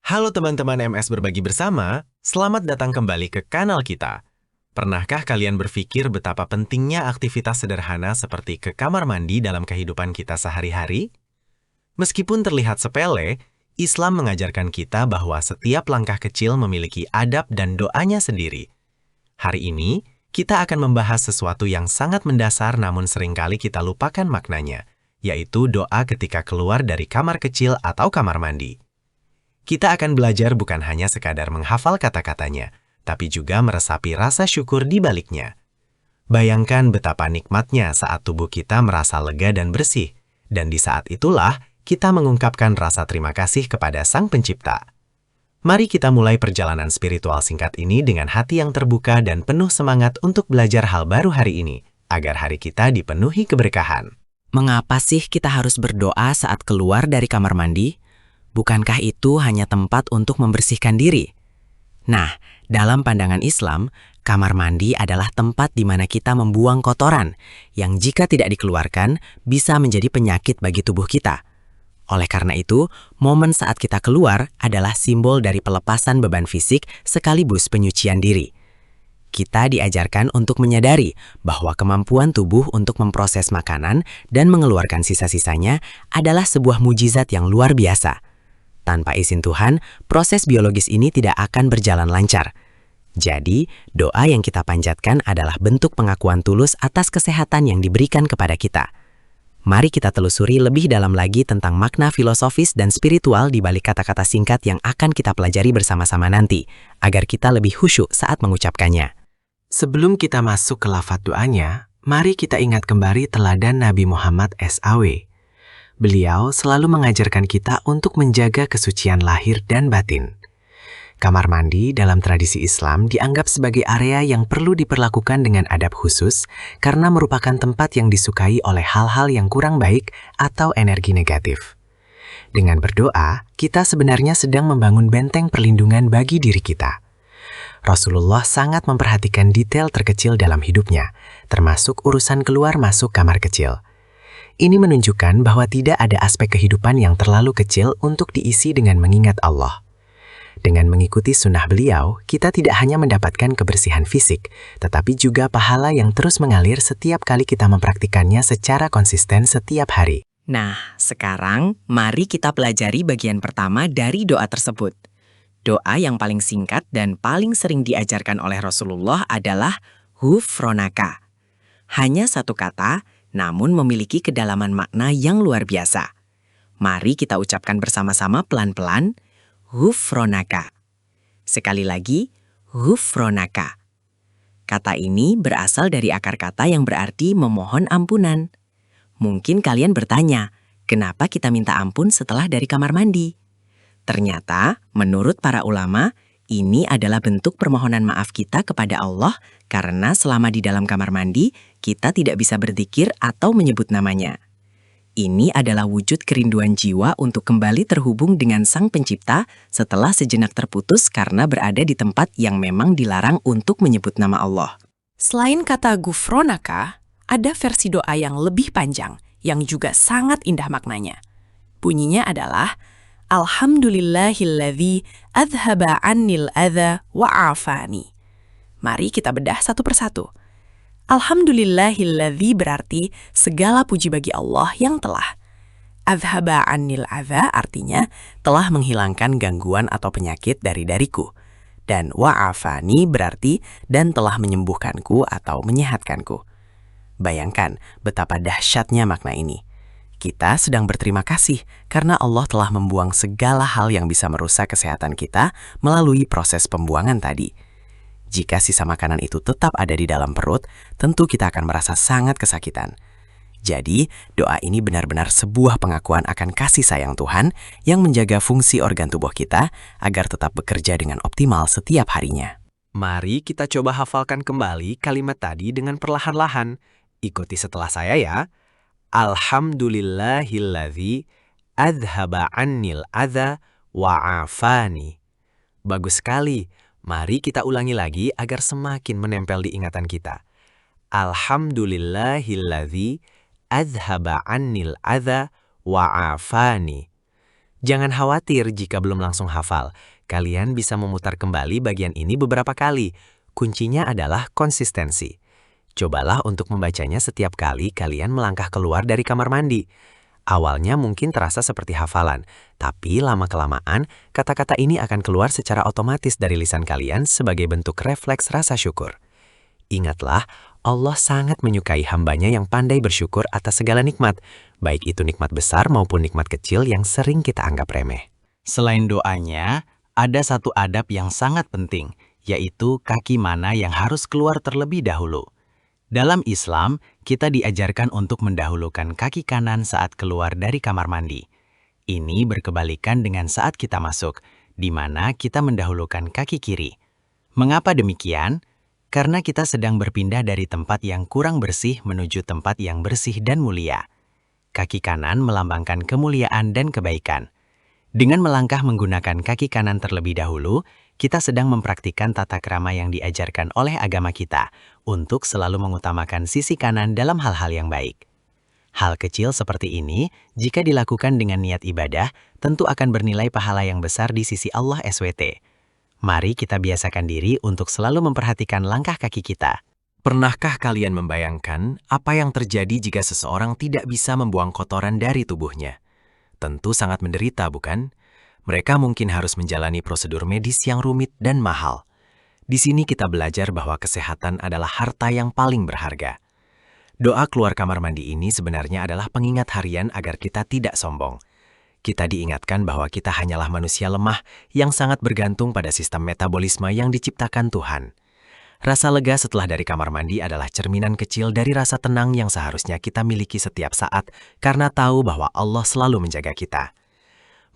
Halo teman-teman MS Berbagi Bersama, selamat datang kembali ke kanal kita. Pernahkah kalian berpikir betapa pentingnya aktivitas sederhana seperti ke kamar mandi dalam kehidupan kita sehari-hari? Meskipun terlihat sepele, Islam mengajarkan kita bahwa setiap langkah kecil memiliki adab dan doanya sendiri. Hari ini, kita akan membahas sesuatu yang sangat mendasar namun seringkali kita lupakan maknanya, yaitu doa ketika keluar dari kamar kecil atau kamar mandi. Kita akan belajar bukan hanya sekadar menghafal kata-katanya, tapi juga meresapi rasa syukur di baliknya. Bayangkan betapa nikmatnya saat tubuh kita merasa lega dan bersih, dan di saat itulah kita mengungkapkan rasa terima kasih kepada Sang Pencipta. Mari kita mulai perjalanan spiritual singkat ini dengan hati yang terbuka dan penuh semangat untuk belajar hal baru hari ini, agar hari kita dipenuhi keberkahan. Mengapa sih kita harus berdoa saat keluar dari kamar mandi? Bukankah itu hanya tempat untuk membersihkan diri? Nah, dalam pandangan Islam, kamar mandi adalah tempat di mana kita membuang kotoran yang jika tidak dikeluarkan bisa menjadi penyakit bagi tubuh kita. Oleh karena itu, momen saat kita keluar adalah simbol dari pelepasan beban fisik sekaligus penyucian diri. Kita diajarkan untuk menyadari bahwa kemampuan tubuh untuk memproses makanan dan mengeluarkan sisa-sisanya adalah sebuah mujizat yang luar biasa. Tanpa izin Tuhan, proses biologis ini tidak akan berjalan lancar. Jadi, doa yang kita panjatkan adalah bentuk pengakuan tulus atas kesehatan yang diberikan kepada kita. Mari kita telusuri lebih dalam lagi tentang makna filosofis dan spiritual di balik kata-kata singkat yang akan kita pelajari bersama-sama nanti, agar kita lebih khusyuk saat mengucapkannya. Sebelum kita masuk ke lafaz doanya, mari kita ingat kembali teladan Nabi Muhammad SAW. Beliau selalu mengajarkan kita untuk menjaga kesucian lahir dan batin. Kamar mandi dalam tradisi Islam dianggap sebagai area yang perlu diperlakukan dengan adab khusus karena merupakan tempat yang disukai oleh hal-hal yang kurang baik atau energi negatif. Dengan berdoa, kita sebenarnya sedang membangun benteng perlindungan bagi diri kita. Rasulullah sangat memperhatikan detail terkecil dalam hidupnya, termasuk urusan keluar masuk kamar kecil. Ini menunjukkan bahwa tidak ada aspek kehidupan yang terlalu kecil untuk diisi dengan mengingat Allah. Dengan mengikuti sunnah beliau, kita tidak hanya mendapatkan kebersihan fisik, tetapi juga pahala yang terus mengalir setiap kali kita mempraktikannya secara konsisten setiap hari. Nah, sekarang mari kita pelajari bagian pertama dari doa tersebut. Doa yang paling singkat dan paling sering diajarkan oleh Rasulullah adalah Ghufronaka. Hanya satu kata, namun memiliki kedalaman makna yang luar biasa. Mari kita ucapkan bersama-sama pelan-pelan, Ghufronaka. Sekali lagi, Ghufronaka. Kata ini berasal dari akar kata yang berarti memohon ampunan. Mungkin kalian bertanya, kenapa kita minta ampun setelah dari kamar mandi? Ternyata, menurut para ulama, ini adalah bentuk permohonan maaf kita kepada Allah karena selama di dalam kamar mandi, kita tidak bisa berzikir atau menyebut namanya. Ini adalah wujud kerinduan jiwa untuk kembali terhubung dengan Sang Pencipta setelah sejenak terputus karena berada di tempat yang memang dilarang untuk menyebut nama Allah. Selain kata Ghufronaka, ada versi doa yang lebih panjang yang juga sangat indah maknanya. Bunyinya adalah Alhamdulillahilladzi adhaba annil adza wa'afani. Mari kita bedah satu persatu. Alhamdulillahilladzi berarti segala puji bagi Allah yang telah. Adhaba annil adza artinya telah menghilangkan gangguan atau penyakit dari dariku. Dan wa'afani berarti dan telah menyembuhkanku atau menyehatkanku. Bayangkan betapa dahsyatnya makna ini. Kita sedang berterima kasih karena Allah telah membuang segala hal yang bisa merusak kesehatan kita melalui proses pembuangan tadi. Jika sisa makanan itu tetap ada di dalam perut, tentu kita akan merasa sangat kesakitan. Jadi, doa ini benar-benar sebuah pengakuan akan kasih sayang Tuhan yang menjaga fungsi organ tubuh kita agar tetap bekerja dengan optimal setiap harinya. Mari kita coba hafalkan kembali kalimat tadi dengan perlahan-lahan. Ikuti setelah saya ya. Alhamdulillahilladzi adhaba annil adza wa'afani. Bagus sekali. Mari kita ulangi lagi agar semakin menempel di ingatan kita. Alhamdulillahilladzi adhaba annil adza wa'afani. Jangan khawatir jika belum langsung hafal. Kalian bisa memutar kembali bagian ini beberapa kali. Kuncinya adalah konsistensi. Cobalah untuk membacanya setiap kali kalian melangkah keluar dari kamar mandi. Awalnya mungkin terasa seperti hafalan, tapi lama-kelamaan kata-kata ini akan keluar secara otomatis dari lisan kalian sebagai bentuk refleks rasa syukur. Ingatlah, Allah sangat menyukai hambanya yang pandai bersyukur atas segala nikmat, baik itu nikmat besar maupun nikmat kecil yang sering kita anggap remeh. Selain doanya, ada satu adab yang sangat penting, yaitu kaki mana yang harus keluar terlebih dahulu. Dalam Islam, kita diajarkan untuk mendahulukan kaki kanan saat keluar dari kamar mandi. Ini berkebalikan dengan saat kita masuk, di mana kita mendahulukan kaki kiri. Mengapa demikian? Karena kita sedang berpindah dari tempat yang kurang bersih menuju tempat yang bersih dan mulia. Kaki kanan melambangkan kemuliaan dan kebaikan. Dengan melangkah menggunakan kaki kanan terlebih dahulu, kita sedang mempraktikkan tata krama yang diajarkan oleh agama kita untuk selalu mengutamakan sisi kanan dalam hal-hal yang baik. Hal kecil seperti ini, jika dilakukan dengan niat ibadah, tentu akan bernilai pahala yang besar di sisi Allah SWT. Mari kita biasakan diri untuk selalu memperhatikan langkah kaki kita. Pernahkah kalian membayangkan apa yang terjadi jika seseorang tidak bisa membuang kotoran dari tubuhnya? Tentu sangat menderita, bukan? Mereka mungkin harus menjalani prosedur medis yang rumit dan mahal. Di sini kita belajar bahwa kesehatan adalah harta yang paling berharga. Doa keluar kamar mandi ini sebenarnya adalah pengingat harian agar kita tidak sombong. Kita diingatkan bahwa kita hanyalah manusia lemah yang sangat bergantung pada sistem metabolisme yang diciptakan Tuhan. Rasa lega setelah dari kamar mandi adalah cerminan kecil dari rasa tenang yang seharusnya kita miliki setiap saat karena tahu bahwa Allah selalu menjaga kita.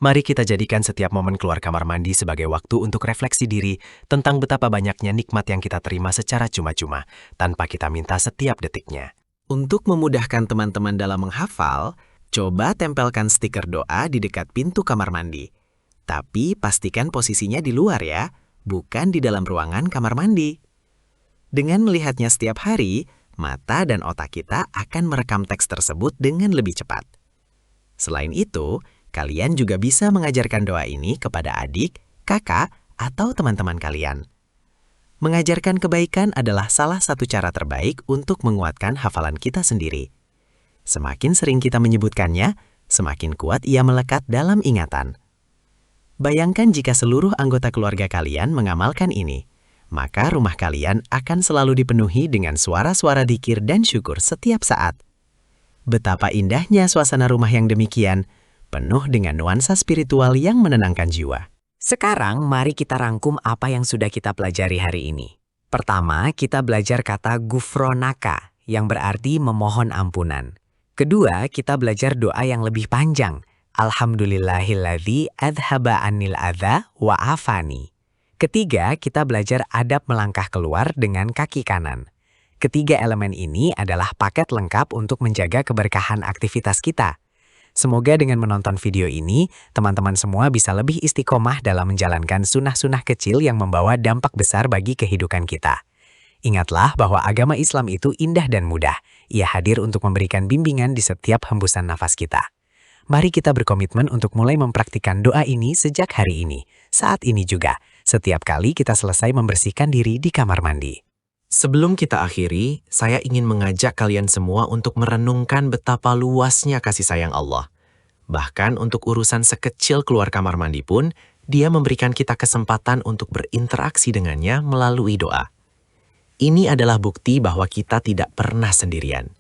Mari kita jadikan setiap momen keluar kamar mandi sebagai waktu untuk refleksi diri tentang betapa banyaknya nikmat yang kita terima secara cuma-cuma, tanpa kita minta setiap detiknya. Untuk memudahkan teman-teman dalam menghafal, coba tempelkan stiker doa di dekat pintu kamar mandi. Tapi pastikan posisinya di luar ya, bukan di dalam ruangan kamar mandi. Dengan melihatnya setiap hari, mata dan otak kita akan merekam teks tersebut dengan lebih cepat. Selain itu, kalian juga bisa mengajarkan doa ini kepada adik, kakak, atau teman-teman kalian. Mengajarkan kebaikan adalah salah satu cara terbaik untuk menguatkan hafalan kita sendiri. Semakin sering kita menyebutkannya, semakin kuat ia melekat dalam ingatan. Bayangkan jika seluruh anggota keluarga kalian mengamalkan ini, maka rumah kalian akan selalu dipenuhi dengan suara-suara dzikir dan syukur setiap saat. Betapa indahnya suasana rumah yang demikian, penuh dengan nuansa spiritual yang menenangkan jiwa. Sekarang mari kita rangkum apa yang sudah kita pelajari hari ini. Pertama, kita belajar kata gufronaka, yang berarti memohon ampunan. Kedua, kita belajar doa yang lebih panjang. Alhamdulillahilladzi adhaba anil adza wa afani. Ketiga, kita belajar adab melangkah keluar dengan kaki kanan. Ketiga elemen ini adalah paket lengkap untuk menjaga keberkahan aktivitas kita. Semoga dengan menonton video ini, teman-teman semua bisa lebih istiqomah dalam menjalankan sunnah-sunnah kecil yang membawa dampak besar bagi kehidupan kita. Ingatlah bahwa agama Islam itu indah dan mudah. Ia hadir untuk memberikan bimbingan di setiap hembusan nafas kita. Mari kita berkomitmen untuk mulai mempraktikkan doa ini sejak hari ini. Saat ini juga, setiap kali kita selesai membersihkan diri di kamar mandi. Sebelum kita akhiri, saya ingin mengajak kalian semua untuk merenungkan betapa luasnya kasih sayang Allah. Bahkan untuk urusan sekecil keluar kamar mandi pun, Dia memberikan kita kesempatan untuk berinteraksi dengannya melalui doa. Ini adalah bukti bahwa kita tidak pernah sendirian.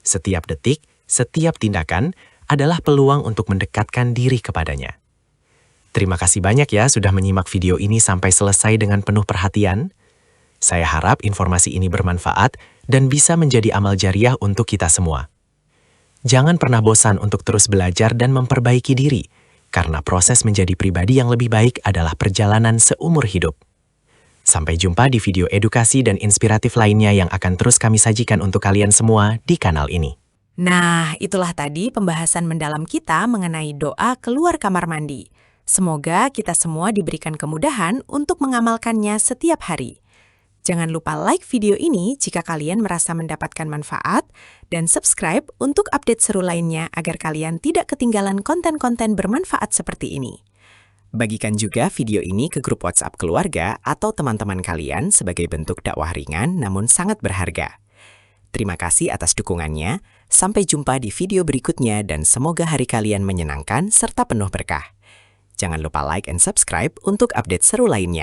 Setiap detik, setiap tindakan adalah peluang untuk mendekatkan diri kepadanya. Terima kasih banyak ya sudah menyimak video ini sampai selesai dengan penuh perhatian. Saya harap informasi ini bermanfaat dan bisa menjadi amal jariah untuk kita semua. Jangan pernah bosan untuk terus belajar dan memperbaiki diri, karena proses menjadi pribadi yang lebih baik adalah perjalanan seumur hidup. Sampai jumpa di video edukasi dan inspiratif lainnya yang akan terus kami sajikan untuk kalian semua di kanal ini. Nah, itulah tadi pembahasan mendalam kita mengenai doa keluar kamar mandi. Semoga kita semua diberikan kemudahan untuk mengamalkannya setiap hari. Jangan lupa like video ini jika kalian merasa mendapatkan manfaat, dan subscribe untuk update seru lainnya agar kalian tidak ketinggalan konten-konten bermanfaat seperti ini. Bagikan juga video ini ke grup WhatsApp keluarga atau teman-teman kalian sebagai bentuk dakwah ringan namun sangat berharga. Terima kasih atas dukungannya, sampai jumpa di video berikutnya dan semoga hari kalian menyenangkan serta penuh berkah. Jangan lupa like and subscribe untuk update seru lainnya.